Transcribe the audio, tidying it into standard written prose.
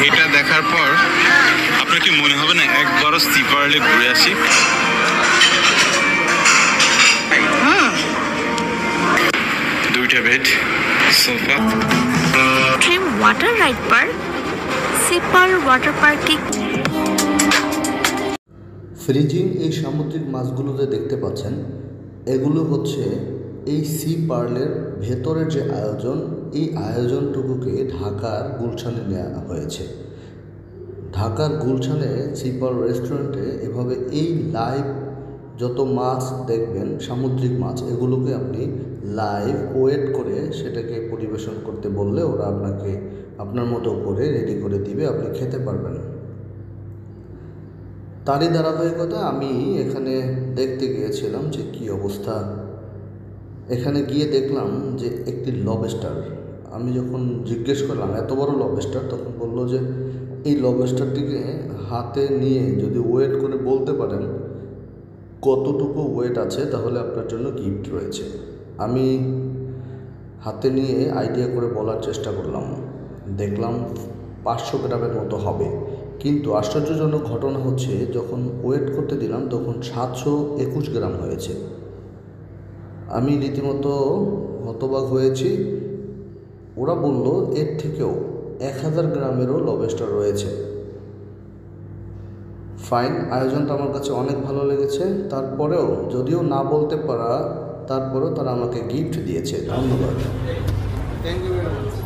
এটা দেখার পর আপনার কি মনে হবে না একবারও সি পার্লে ঘুরে আসি? দুইটা bed, sofa. Dream water ride park, sea pearl water পার্কে। ফ্রিজিং এই সামুদ্রিক মাছগুলোতে দেখতে পাচ্ছেন, এগুলো হচ্ছে এই সি পার্লের ভেতরের যে আয়োজন, এই আয়োজনটুকুকে ঢাকার গুলশানে নেওয়া হয়েছে। ঢাকার গুলশানে সি পার্ল রেস্টুরেন্টে এভাবে এই লাইভ যত মাছ দেখবেন, সামুদ্রিক মাছ, এগুলোকে আপনি লাইভ ওয়েট করে সেটাকে পরিবেশন করতে বললে ওরা আপনাকে আপনার মতো করে রেডি করে দিবে, আপনি খেতে পারবেন। তারই ধারাবাহিকতা আমি এখানে দেখতে গিয়েছিলাম যে কী অবস্থা। এখানে গিয়ে দেখলাম যে একটি লবস্টার, আমি যখন জিজ্ঞেস করলাম এত বড় লবস্টার, তখন বলল যে এই লবস্টারটিকে হাতে নিয়ে যদি ওয়েট করে বলতে পারেন কতটুকু ওয়েট আছে তাহলে আপনার জন্য গিফট রয়েছে। আমি হাতে নিয়ে আইডিয়া করে বলার চেষ্টা করলাম, দেখলাম 500 গ্রামের মতো হবে। কিন্তু আশ্চর্যজনক ঘটনা হচ্ছে যখন ওয়েট করতে দিলাম তখন 721 গ্রাম হয়েছে। আমি রীতিমতো হতবাক হয়েছি। ওরা বলল এর থেকেও 1000 গ্রামেরও লবস্টার রয়েছে। ফাইন, আয়োজনটা আমার কাছে অনেক ভালো লেগেছে। তারপরেও যদিও না বলতে পারা, তারপরেও তারা আমাকে গিফট দিয়েছে। ধন্যবাদ। Thank you very much.